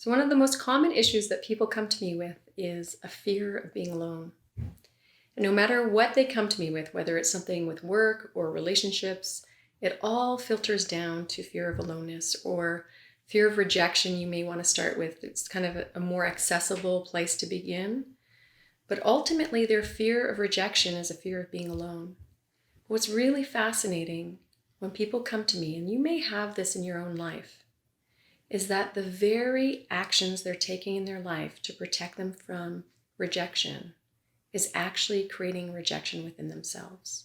So one of the most common issues that people come to me with is a fear of being alone. And no matter what they come to me with, whether it's something with work or relationships, it all filters down to fear of aloneness or fear of rejection. You may want to start with. It's kind of a more accessible place to begin. But ultimately, their fear of rejection is a fear of being alone. What's really fascinating when people come to me, and you may have this in your own life, is that the very actions they're taking in their life to protect them from rejection is actually creating rejection within themselves.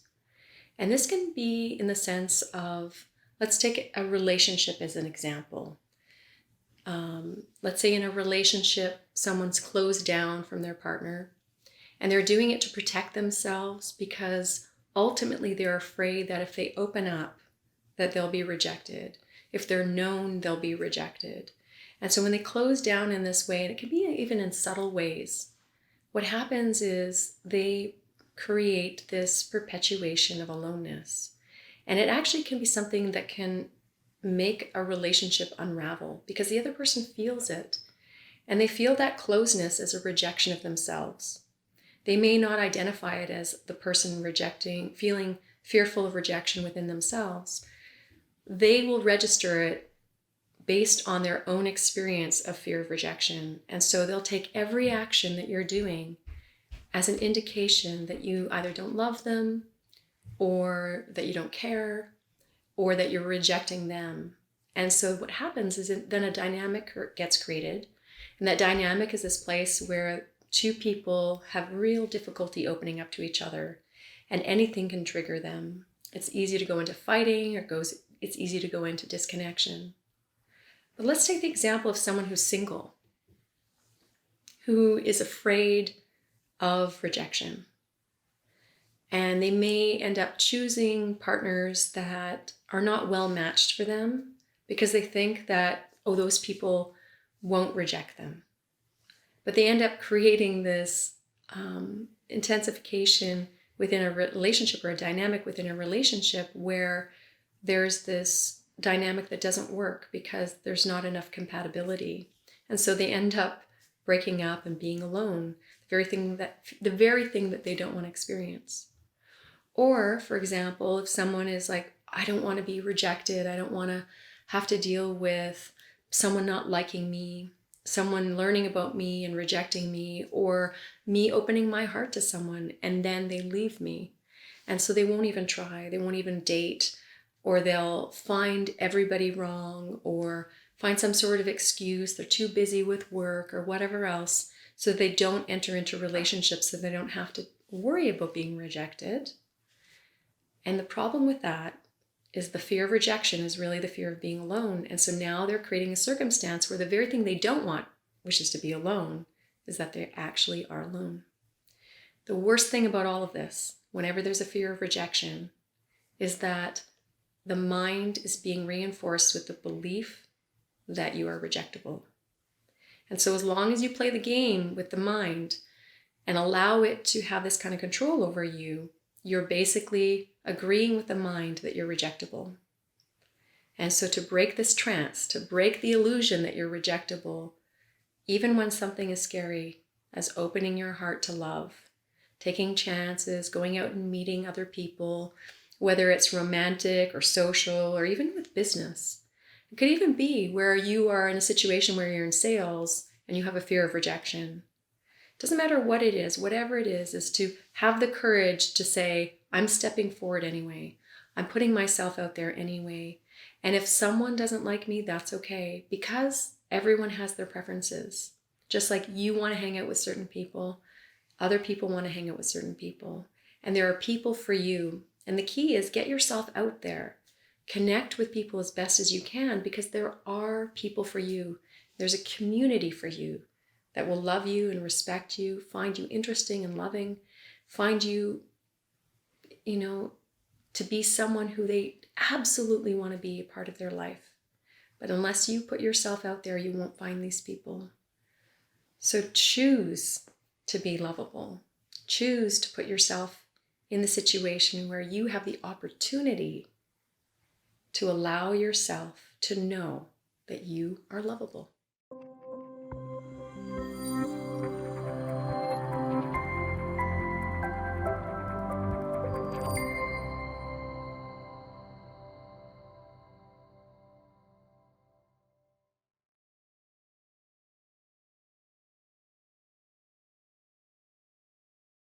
And this can be in the sense of, let's take a relationship as an example. Let's say in a relationship, someone's closed down from their partner, and they're doing it to protect themselves because ultimately they're afraid that if they open up, that they'll be rejected. If they're known, they'll be rejected. And so when they close down in this way, and it can be even in subtle ways, what happens is they create this perpetuation of aloneness. And it actually can be something that can make a relationship unravel because the other person feels it. And they feel that closeness as a rejection of themselves. They may not identify it as the person rejecting, feeling fearful of rejection within themselves. They will register it based on their own experience of fear of rejection. And so they'll take every action that you're doing as an indication that you either don't love them or that you don't care or that you're rejecting them. And so what happens is then a dynamic gets created. And that dynamic is this place where two people have real difficulty opening up to each other, and anything can trigger them. It's easy to go into fighting, it's easy to go into disconnection. But let's take the example of someone who's single, who is afraid of rejection. And they may end up choosing partners that are not well matched for them because they think that, those people won't reject them. But they end up creating this intensification within a relationship or a dynamic within a relationship where there's this dynamic that doesn't work because there's not enough compatibility. And so they end up breaking up and being alone, the very thing that they don't want to experience. Or, for example, if someone is like, I don't want to be rejected, I don't want to have to deal with someone not liking me, someone learning about me and rejecting me, or me opening my heart to someone and then they leave me. And so they won't even try, they won't even date, or they'll find everybody wrong or find some sort of excuse. They're too busy with work or whatever else, so they don't enter into relationships so they don't have to worry about being rejected. And the problem with that is the fear of rejection is really the fear of being alone. And so now they're creating a circumstance where the very thing they don't want, which is to be alone, is that they actually are alone. The worst thing about all of this, whenever there's a fear of rejection, is that the mind is being reinforced with the belief that you are rejectable. And so as long as you play the game with the mind and allow it to have this kind of control over you, you're basically agreeing with the mind that you're rejectable. And so to break this trance, to break the illusion that you're rejectable, even when something is scary, as opening your heart to love, taking chances, going out and meeting other people, whether it's romantic or social or even with business. It could even be where you are in a situation where you're in sales and you have a fear of rejection. It doesn't matter what it is, whatever it is to have the courage to say, I'm stepping forward anyway. I'm putting myself out there anyway. And if someone doesn't like me, that's okay, because everyone has their preferences. Just like you want to hang out with certain people, other people want to hang out with certain people. And there are people for you. And the key is get yourself out there. Connect with people as best as you can because there are people for you. There's a community for you that will love you and respect you, find you interesting and loving, find you, to be someone who they absolutely want to be a part of their life. But unless you put yourself out there, you won't find these people. So choose to be lovable. Choose to put yourself in the situation where you have the opportunity to allow yourself to know that you are lovable.